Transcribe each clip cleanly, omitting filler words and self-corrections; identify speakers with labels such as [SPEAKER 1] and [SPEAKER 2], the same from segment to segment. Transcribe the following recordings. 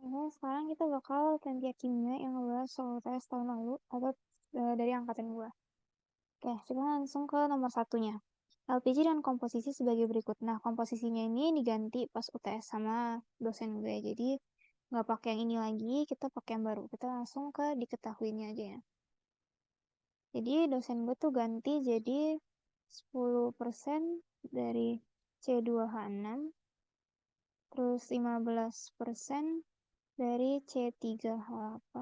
[SPEAKER 1] Nah, sekarang kita bakal pengen kimia yang ngebahas soal tes tahun lalu atau dari angkatan gua. Oke, kita langsung ke nomor satunya. LPG dan komposisi sebagai berikut. Nah, komposisinya ini diganti pas UTS sama dosen gue. Jadi, nggak pakai yang ini lagi, kita pakai yang baru. Kita langsung ke diketahuinya aja ya. Jadi, dosen gue tuh ganti jadi 10% dari C2H6, terus 15% dari C3H8,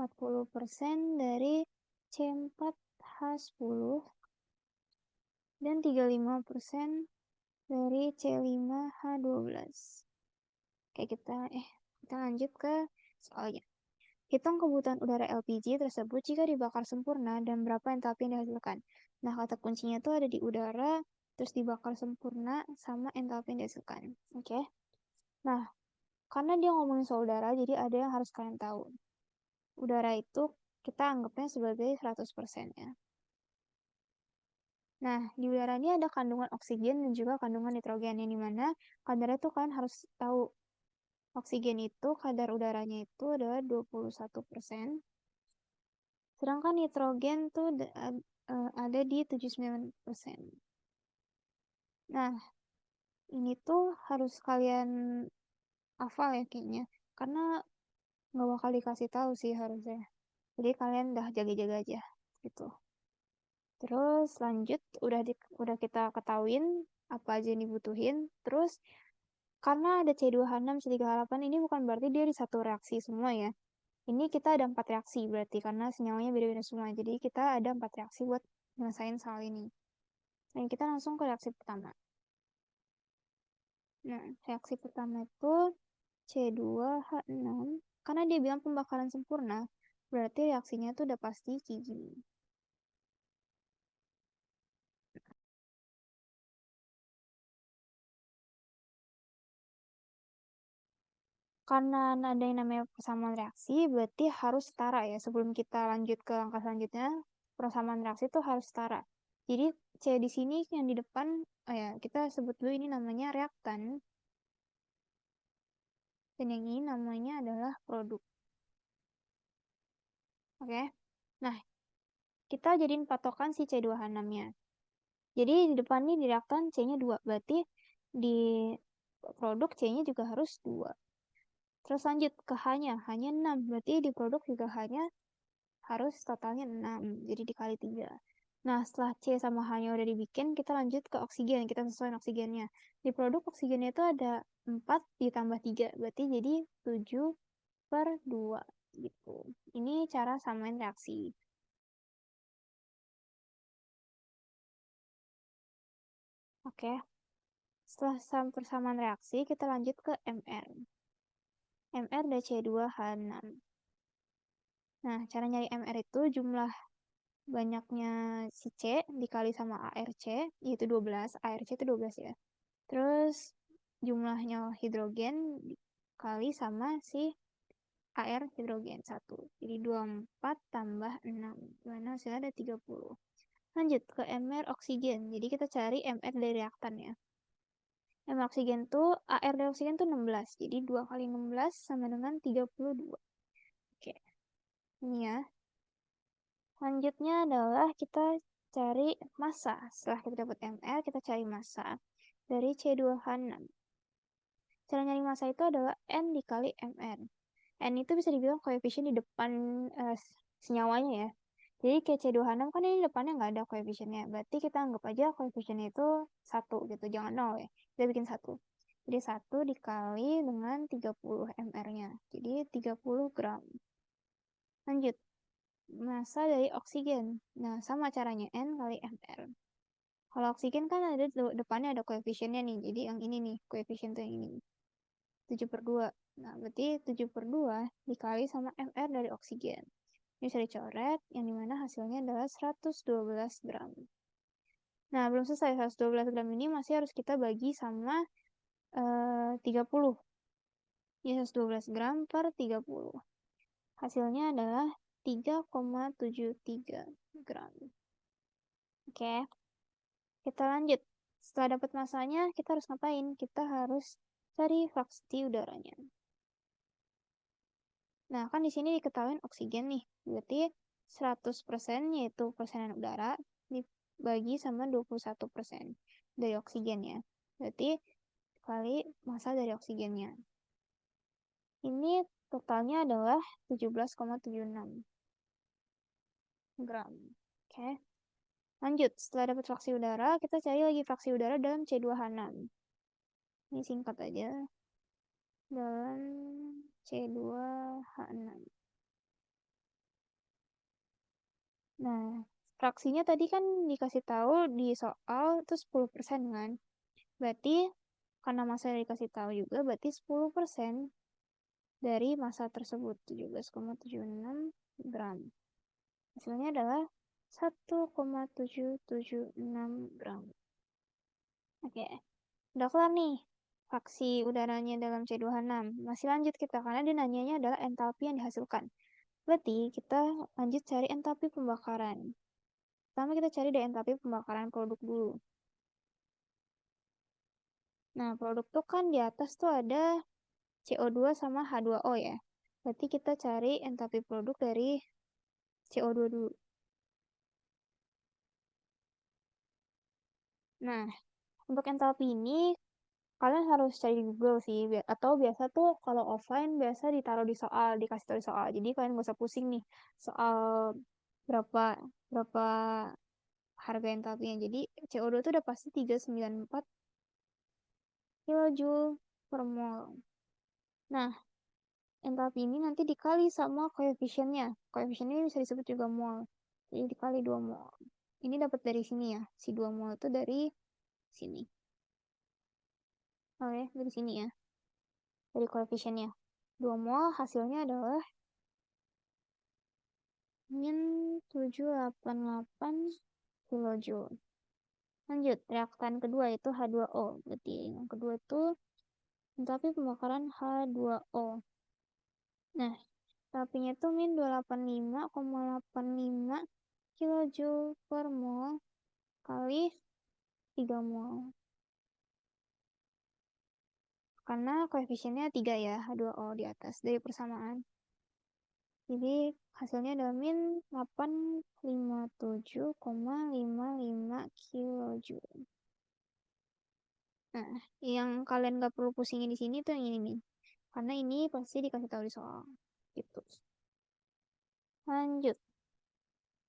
[SPEAKER 1] 40% dari C4H10, dan 35% dari C5H12. Oke, kita lanjut ke soalnya. Hitung kebutuhan udara LPG tersebut jika dibakar sempurna dan berapa entalpi yang dihasilkan. Nah, kata kuncinya tuh ada di udara, terus dibakar sempurna, sama entalpi yang dihasilkan. Oke. Nah, karena dia ngomongin soal udara, jadi ada yang harus kalian tahu. Udara itu kita anggapnya sebagai 100% ya. Nah, di udara ini ada kandungan oksigen dan juga kandungan nitrogen, yang dimana kadar itu kan harus tahu. Oksigen itu kadar udaranya itu adalah 21%, sedangkan nitrogen tuh ada di 79%. Nah, ini tuh harus kalian hafal ya kayaknya, karena nggak bakal dikasih tahu sih harusnya. Jadi kalian udah jaga-jaga aja gitu. Terus lanjut, udah kita ketahuin apa aja yang dibutuhin. Terus karena ada C2H6, C3H8 ini bukan berarti dia di satu reaksi semua ya. Ini kita ada 4 reaksi berarti karena senyawanya beda-beda semua. Jadi kita ada 4 reaksi buat nyelesain soal ini. Dan kita langsung ke reaksi pertama. Nah, reaksi pertama itu C2H6. Karena dia bilang pembakaran sempurna, berarti reaksinya tuh udah pasti kayak gini. Karena ada yang namanya persamaan reaksi, berarti harus setara ya. Sebelum kita lanjut ke langkah selanjutnya, persamaan reaksi itu harus setara. Jadi C di sini yang di depan, oh ya, kita sebut dulu ini namanya reaktan. Dan yang ini namanya adalah produk. Oke. Nah, kita jadiin patokan si C2H6-nya. Jadi di depan ini di reaktan C-nya 2. Berarti di produk C-nya juga harus 2. Terus lanjut ke H-nya. H-nya 6. Berarti di produk juga H-nya harus totalnya 6. Jadi dikali 3. Nah, setelah C sama H-nya udah dibikin, kita lanjut ke oksigen. Kita sesuaiin oksigennya. Di produk oksigennya itu ada 4 ditambah 3. Berarti jadi 7/2. Gitu. Ini cara samain reaksi. Oke. Setelah persamaan reaksi, kita lanjut ke MR. MR dan C2H6. Nah, cara nyari MR itu jumlah banyaknya si C dikali sama ARC, yaitu 12. ARC itu 12 ya. Terus jumlahnya hidrogen dikali sama si AR hidrogen 1. Jadi 24 tambah 6. Dimana hasilnya ada 30. Lanjut ke MR oksigen. Jadi kita cari MR dari reaktan ya. MR oksigen tuh, AR dari oksigen tuh 16. Jadi 2 kali 16 sama dengan 32. Oke, ini ya. Selanjutnya adalah kita cari massa. Setelah kita dapat MR, kita cari massa dari C2H6. Cara nyari massa itu adalah N dikali MR. N itu bisa dibilang koefisien di depan senyawanya ya. Jadi kayak C2H6 kan ini depannya nggak ada koefisiennya. Berarti kita anggap aja koefisiennya itu 1 gitu. Jangan 0 ya. Kita bikin 1. Jadi 1 dikali dengan 30 MR-nya. Jadi 30 gram. Lanjut. Massa dari oksigen. Nah, sama caranya N kali MR. Kalau oksigen kan ada depannya ada koefisiennya nih. Jadi yang ini nih, koefisien tuh yang ini. 7/2. Nah, berarti 7/2 dikali sama MR dari oksigen. Ini bisa dicoret, yang dimana hasilnya adalah 112 gram. Nah, belum selesai. 112 gram ini masih harus kita bagi sama 30. Ya, 112 gram per 30. Hasilnya adalah 3,73 gram. Oke, kita lanjut. Setelah dapat masanya, kita harus ngapain? Kita harus cari fraksi udaranya. Nah, kan di sini diketahui oksigen nih. Berarti 100% yaitu persenan udara dibagi sama 21% dari oksigennya. Berarti kali massa dari oksigennya. Ini totalnya adalah 17,76 gram. Oke. Lanjut, setelah dapat fraksi udara, kita cari lagi fraksi udara dalam C2H6. Ini singkat aja. Dalam C2H6. Nah, fraksinya tadi kan dikasih tahu di soal itu 10% kan. Berarti karena massa dikasih tahu juga, berarti 10% dari massa tersebut 17,76 gram. Hasilnya adalah 1,776 gram. Oke, udah kelar nih fraksi udaranya dalam C2H6. Masih lanjut kita, karena dia nanyanya adalah entalpi yang dihasilkan. Berarti kita lanjut cari entalpi pembakaran. Pertama kita cari dari entalpi pembakaran produk dulu. Nah, produk tuh kan di atas tuh ada CO2 sama H2O ya. Berarti kita cari entalpi produk dari CO2 dulu. Nah, untuk entalpi ini kalian harus cari di Google sih. Atau biasa tuh kalau offline biasa ditaruh di soal, dikasih tahu di soal. Jadi kalian gak usah pusing nih soal berapa berapa harga entalpinya. Jadi CO2 itu udah pasti 394 kilojoule per mol. Nah, entalpi ini nanti dikali sama koefisiennya. Koefisiennya ini bisa disebut juga mol. Jadi dikali 2 mol. Ini dapat dari sini ya. Si 2 mol itu dari sini. Oke, dari sini ya. Dari koefisiennya. 2 mol hasilnya adalah min 788 kilojoule. Lanjut, reaktan kedua itu H2O. Berarti yang kedua itu entalpi pembakaran H2O. Nah, entalpinya itu min 285,85 kilojoule per mol kali 3 mol. Karena koefisiennya 3 ya, H2O di atas dari persamaan. Jadi hasilnya adalah min 857,55 kilojoule. Nah, yang kalian gak perlu pusingin di sini tuh yang ini nih. Karena ini pasti dikasih tahu di soal. Gitu. Lanjut.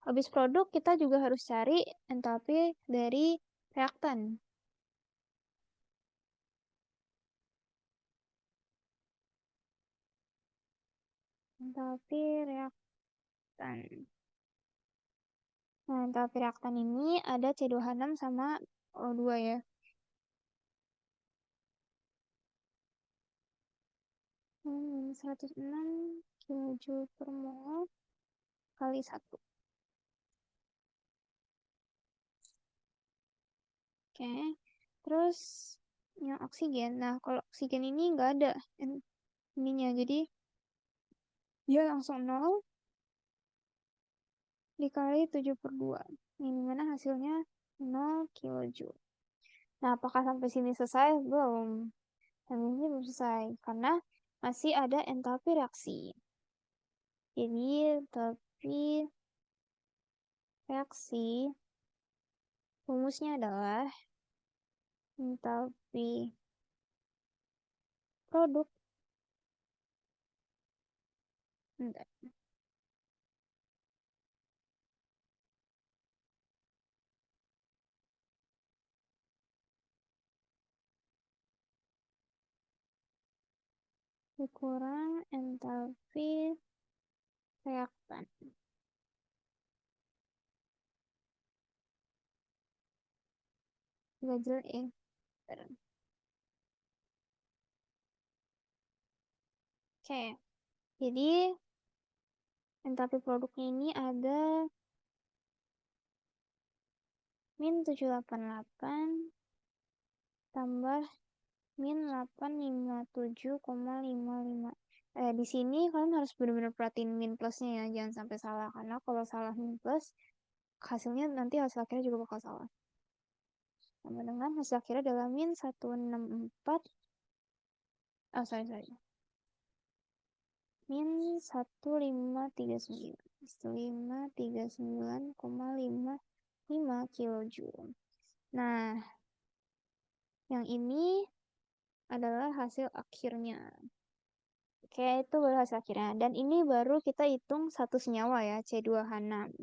[SPEAKER 1] Habis produk, kita juga harus cari entalpi dari reaktan. Entalpi reaktan. Nah, entalpi reaktan ini ada C2H6 sama O2 ya. 106 kilojoule per mol kali 1. Oke. Terus yang oksigen. Nah, kalau oksigen ini nggak ada ininya. Jadi dia langsung 0 dikali 7 per 2. Ini mana hasilnya 0 kilojoule. Nah, apakah sampai sini selesai? Belum. Sampai sini belum selesai. Karena masih ada entalpi reaksi. Jadi, entalpi reaksi rumusnya adalah entalpi produk. Bentar. Dikurang entalpi reaktan. Gak jelas ya. Oke, jadi entalpi produknya ini ada min 788 tambah min 857,55. Di sini kalian harus benar-benar perhatiin min plusnya ya, jangan sampai salah. Karena kalau salah min plus, hasilnya nanti hasil akhirnya juga bakal salah. Sama dengan hasil akhirnya adalah min 164. Oh, sorry. min 1539. 1539,55 kilojoule. Nah, yang ini adalah hasil akhirnya. Oke, itu baru hasil akhirnya. Dan ini baru kita hitung satu senyawa ya, C2H6.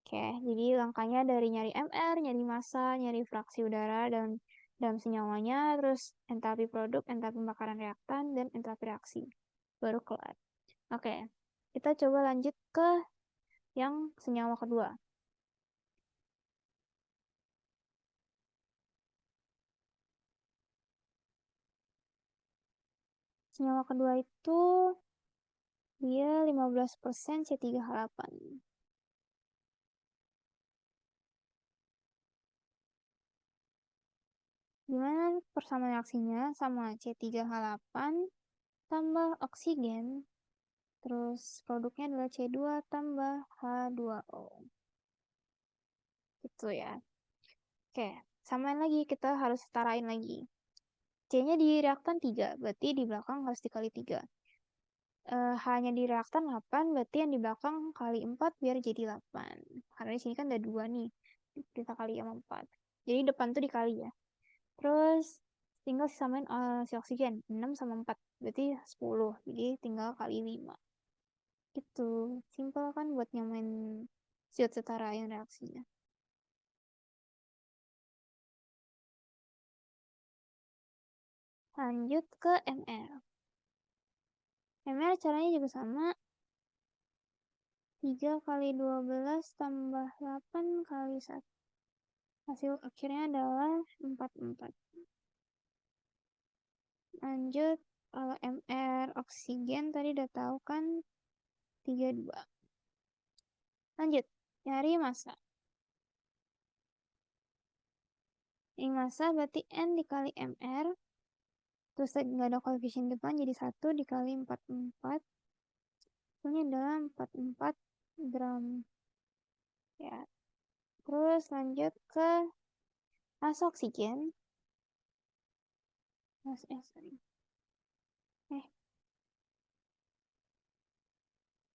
[SPEAKER 1] Oke, jadi langkahnya dari nyari MR, nyari massa, nyari fraksi udara dan dalam senyawanya, terus entalpi produk, entalpi pembakaran reaktan, dan entalpi reaksi. Baru kelar. Oke, kita coba lanjut ke yang senyawa kedua. Senyawa kedua itu dia 15% C3H8. Gimana persamaan reaksinya? Sama C3H8 tambah oksigen, terus produknya adalah C2 tambah H2O. Gitu ya. Oke, samain lagi, kita harus setarain lagi. C-nya di reaktan 3, berarti di belakang harus dikali 3. Hanya di reaktan 8, berarti yang di belakang kali 4 biar jadi 8. Karena di sini kan ada 2 nih, kita kali sama 4. Jadi depan tuh dikali ya. Terus tinggal samain si oksigen, 6 sama 4, berarti 10. Jadi tinggal kali 5. Gitu, simpel kan buat nyamain zat setara yang reaksinya. Lanjut ke MR. MR caranya juga sama, 3 kali 12 tambah 8 kali 1. Hasil akhirnya adalah 44. Lanjut, kalau MR oksigen tadi udah tahu kan 32. Lanjut, cari massa. Ini massa berarti N dikali MR. Terus nggak ada koefisien depan, jadi 1 dikali 44. Hasilnya adalah 44 gram. Ya. Terus lanjut ke massa oksigen. Sorry.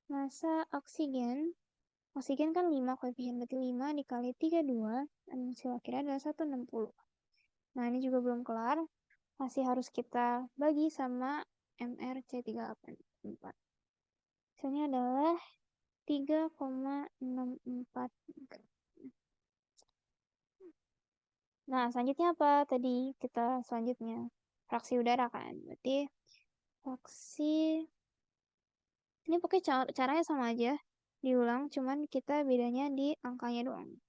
[SPEAKER 1] Massa oksigen. Oksigen kan 5, koefisien berarti 5 dikali 32. Dan hasil akhirnya adalah 160. Nah, ini juga belum kelar. Masih harus kita bagi sama MrC384. Hasilnya adalah 3,64 gram. Nah, selanjutnya apa? Tadi kita selanjutnya fraksi udara kan. Berarti fraksi ini pokoknya caranya sama aja. Diulang, cuman kita bedanya di angkanya doang.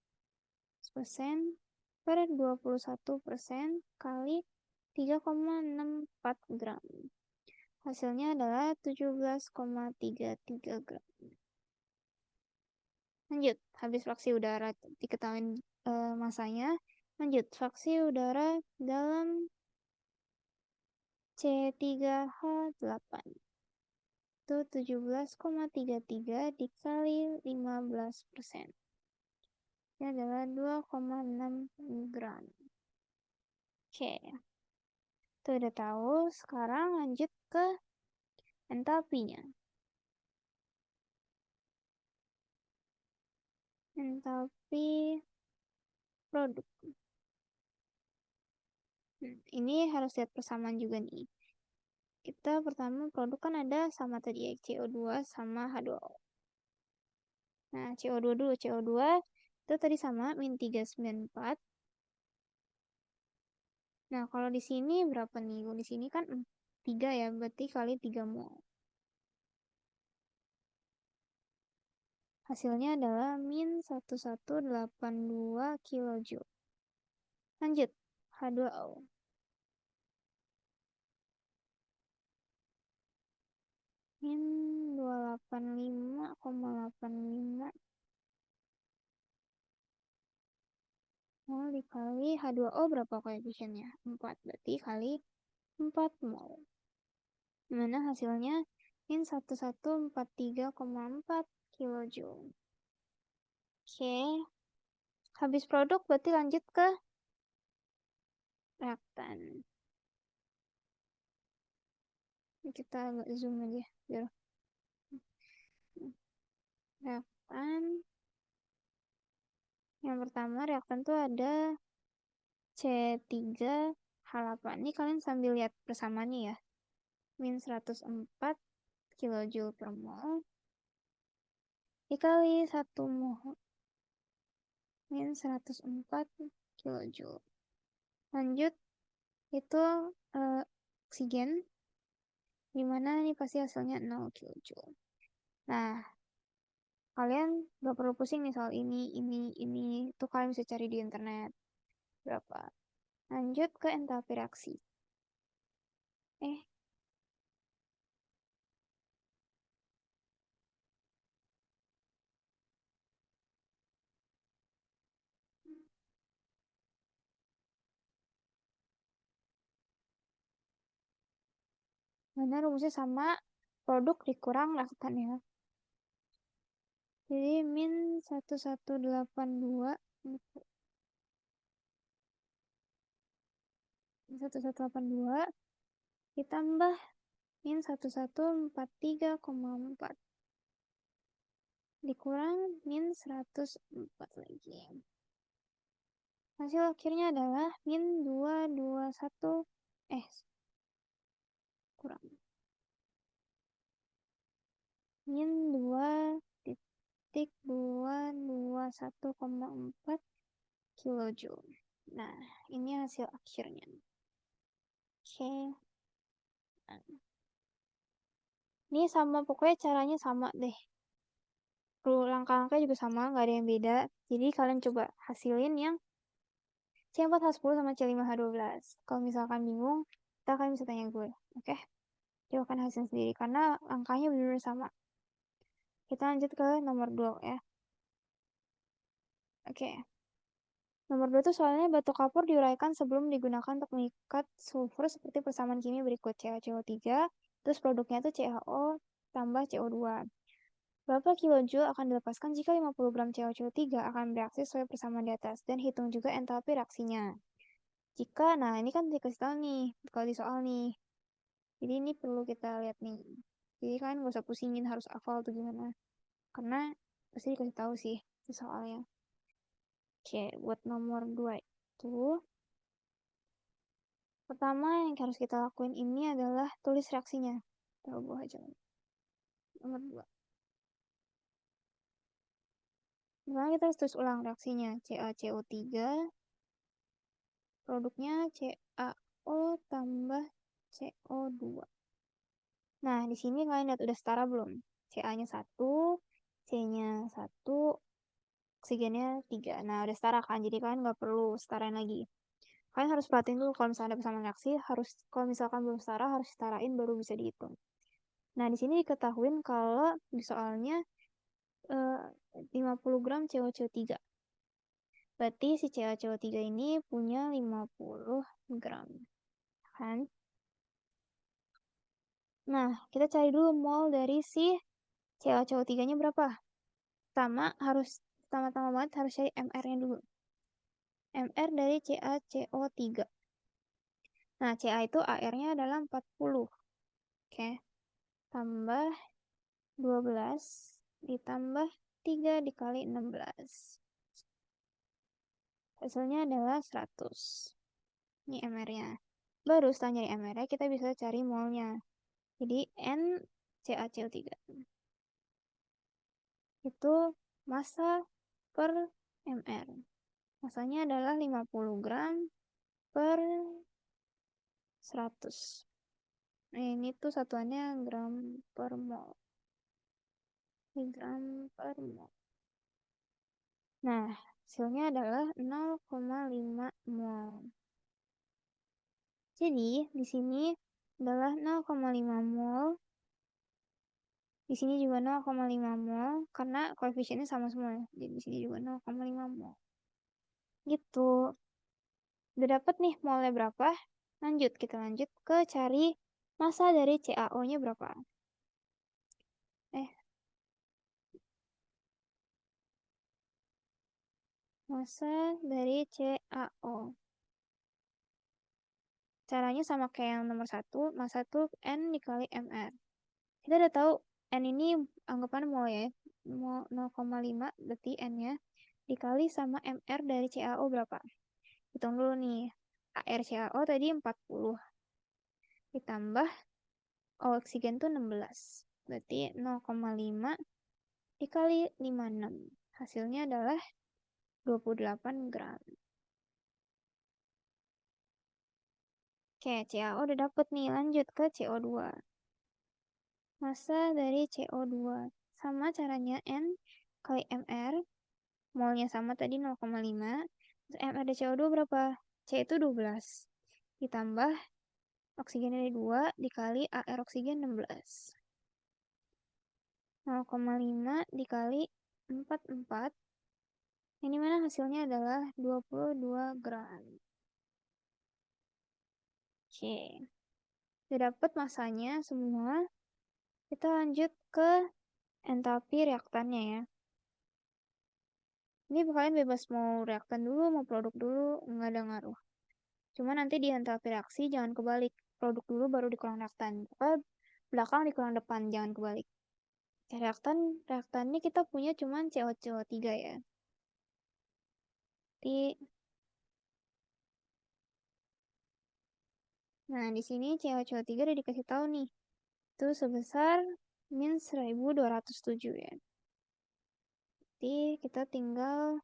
[SPEAKER 1] 100% per 21% kali 3,64 gram. Hasilnya adalah 17,33 gram. Lanjut, habis fraksi udara diketahui masanya. Lanjut, fraksi udara dalam C3H8. Itu 17,33 dikali 15%. Ini adalah 2,6 gram. Oke. Itu udah tahu. Sekarang lanjut ke entalpinya. Entalpi produk. Ini harus lihat persamaan juga nih. Kita pertama produk kan ada sama tadi ya, CO2 sama H2O. Nah, CO2 dulu. CO2 itu tadi sama, min 394. Nah, kalau di sini berapa nih? Di sini kan 3 ya, berarti kali 3 mol. Hasilnya adalah min 1182 kilojoule. Lanjut, H2O. Min 285,85 mol dikali H2O berapa koefisiennya? 4, berarti kali 4 mol. Dimana hasilnya min 1143,4 kilojoule. Oke. Habis produk berarti lanjut ke reaktan. Kita agak zoom aja biar reaktan. Yang pertama reaktan tuh ada C3H8. Ini kalian sambil lihat persamaannya ya. Min 104 kilojoule per mol dikali 1 mol. Min 104 kilojoule. Lanjut, itu oksigen. Dimana ini pasti hasilnya 0 kilojoule. Nah, kalian gak perlu pusing nih soal ini. Itu kalian bisa cari di internet. Berapa. Lanjut ke entalpi reaksi. Mana rumusnya sama, produk dikurang reaktan ya. Jadi min 1182 ditambah min 1143,4 dikurang min 104 lagi. Hasil akhirnya adalah min 221 kurang min 2,221,4 kilojoule. Nah, ini hasil akhirnya. Oke. Ini sama, pokoknya caranya sama deh. Langkah-langkahnya juga sama, nggak ada yang beda. Jadi kalian coba hasilin yang C4H10 sama C5H12. Kalau misalkan bingung, kalian bisa tanya gue. Oke? Coba kan hasilin sendiri, karena angkanya benar-benar sama. Kita lanjut ke nomor 2 ya. Oke. Nomor 2 itu soalnya batu kapur diuraikan sebelum digunakan untuk mengikat sulfur seperti persamaan kimia berikut CaCO3, terus produknya itu CaO tambah CO2. Berapa kilojoule akan dilepaskan jika 50 gram CaCO3 akan bereaksi sesuai persamaan di atas, dan hitung juga entalpi reaksinya. Jika, nah ini kan dikasih tahu nih, kalau di soal nih. Jadi ini perlu kita lihat nih. Jadi kalian gak usah pusingin harus hafal tuh gimana. Karena pasti dikasih tahu sih di soalnya. Oke, buat nomor 2 itu. Pertama yang harus kita lakuin ini adalah tulis reaksinya. Tahu buah aja. Nomor 2. Pertama kita harus tulis ulang reaksinya. CaCO3. Produknya CaO tambah CO2. Nah, di sini kalian lihat udah setara belum? Ca-nya 1, C-nya 1, oksigennya 3. Nah, udah setara kan? Jadi kalian nggak perlu setarain lagi. Kalian harus perhatiin dulu kalau misalnya ada persamaan reaksi, kalau misalkan belum setara, harus setarain baru bisa dihitung. Nah, di sini diketahuin kalau di soalnya 50 gram CaCO3. Berarti si CaCO3 ini punya 50 gram. Kan? Nah, kita cari dulu mol dari si CaCO3-nya berapa. Pertama-tama banget harus cari MR-nya dulu. MR dari CaCO3. Nah, Ca itu AR-nya adalah 40. Oke. Tambah 12 ditambah 3 dikali 16. Hasilnya adalah 100. Ini MR-nya. Baru setelah nyari MR-nya, kita bisa cari molnya. Jadi, N CaCO3. Itu massa per MR. Masanya adalah 50 gram per 100. Nah, ini tuh satuannya gram per mol. Gram per mol. Nah, hasilnya adalah 0,5 mol. Jadi, di sini adalah 0,5 mol. Di sini juga 0,5 mol karena koefisiennya sama semua. Jadi di sini juga 0,5 mol. Gitu. Udah dapet nih molnya berapa? Kita lanjut ke cari massa dari CaO-nya berapa. Massa dari CaO. Caranya sama kayak yang nomor 1, massa tuh N dikali MR. Kita udah tahu N ini anggapan mol ya. 0,5 berarti N-nya dikali sama MR dari CaO berapa? Hitung dulu nih. AR CaO tadi 40. Ditambah oksigen tuh 16. Berarti 0,5 dikali 56. Hasilnya adalah 28 gram. Oke, CaO udah dapet nih. Lanjut ke CO2. Massa dari CO2. Sama caranya N kali MR. Molnya sama tadi 0,5. MR dari CO2 berapa? C itu 12. Ditambah oksigen dari 2 dikali AR oksigen 16. 0,5 dikali 44. Ini mana hasilnya adalah 22 gram. Oke. Sudah dapat masanya semua. Kita lanjut ke entalpi reaktannya ya. Ini kalian bebas mau reaktan dulu, mau produk dulu, nggak ada ngaruh. Cuma nanti di entalpi reaksi jangan kebalik. Produk dulu baru di kolom reaktan. Pokoknya belakang di kolom depan, jangan kebalik. Reaktan ini kita punya cuma CO3 ya. Nah, di sini CO3 udah dikasih tahu nih. Itu sebesar min 1207 ya. Jadi kita tinggal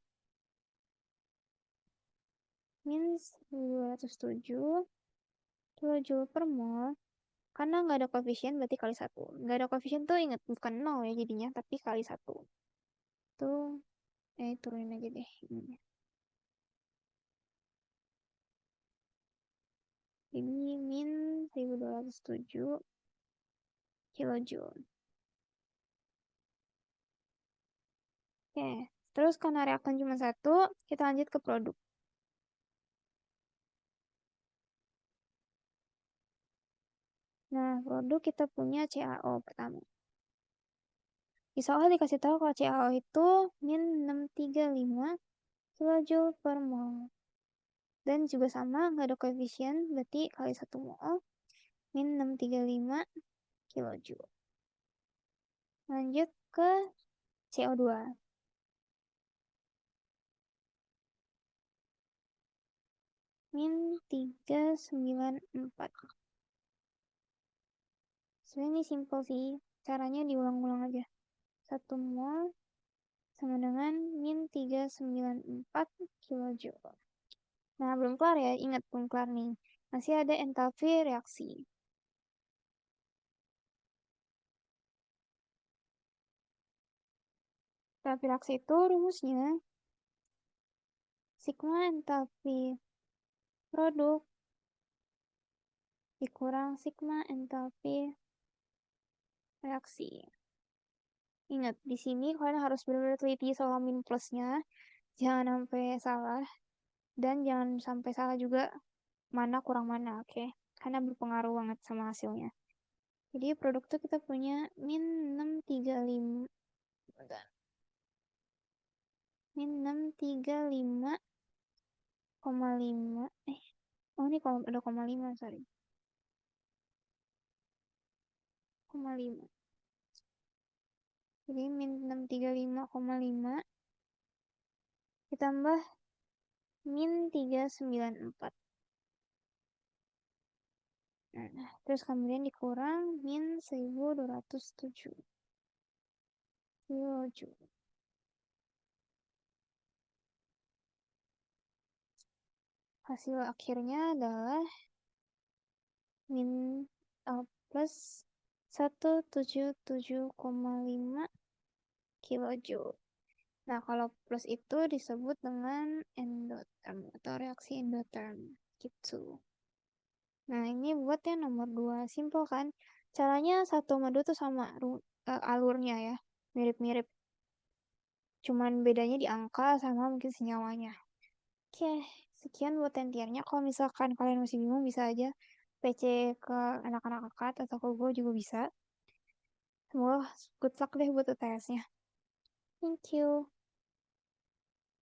[SPEAKER 1] min 1207 kilojoule per mol. Karena nggak ada koefisien berarti kali 1. Nggak ada koefisien tuh ingat bukan 0 ya jadinya, tapi kali 1. Tuh, turunin aja deh. Ini min 1207 kilojoule. Oke, terus karena reaktan cuma satu, kita lanjut ke produk. Nah, produk kita punya CaO pertama. Di soal dikasih tahu kalau CaO itu min 635 kilojoule per mol. Dan juga sama, nggak ada koefisien, berarti kali 1 mol, min 635 kilojoule. Lanjut ke CO2. Min 394. Sebenarnya ini simple sih. Caranya diulang-ulang aja. 1 mol sama dengan min 394 kilojoule. Nah, belum kelar ya. Ingat, belum kelar nih. Masih ada entalpi reaksi. Entalpi reaksi itu rumusnya sigma entalpi produk dikurang sigma entalpi reaksi. Ingat, di sini kalian harus benar-benar teliti soal min plusnya. Jangan sampai salah. Dan jangan sampai salah juga mana kurang mana, oke? Karena berpengaruh banget sama hasilnya. Jadi produk tuh kita punya min 635. Bentar. Min 635,5. Oh ini ada 0,5, sorry. 0,5. Jadi min 635,5 ditambah min 394. Nah, terus kemudian dikurang min 1207 kilojoule. Hasil akhirnya adalah min plus 177,5 kilojoule. Nah, kalau plus itu disebut dengan endotherm atau reaksi endotherm gitu. Nah, ini buat yang nomor 2. Simple kan? Caranya 1 sama 2 tuh sama alurnya ya. Mirip-mirip. Cuman bedanya di angka sama mungkin senyawanya. Oke, sekian buat tentiernya. Kalau misalkan kalian masih bingung bisa aja PC ke anak-anak akad atau ke gue juga bisa. Semoga good luck deh buat UTS-nya. Thank you.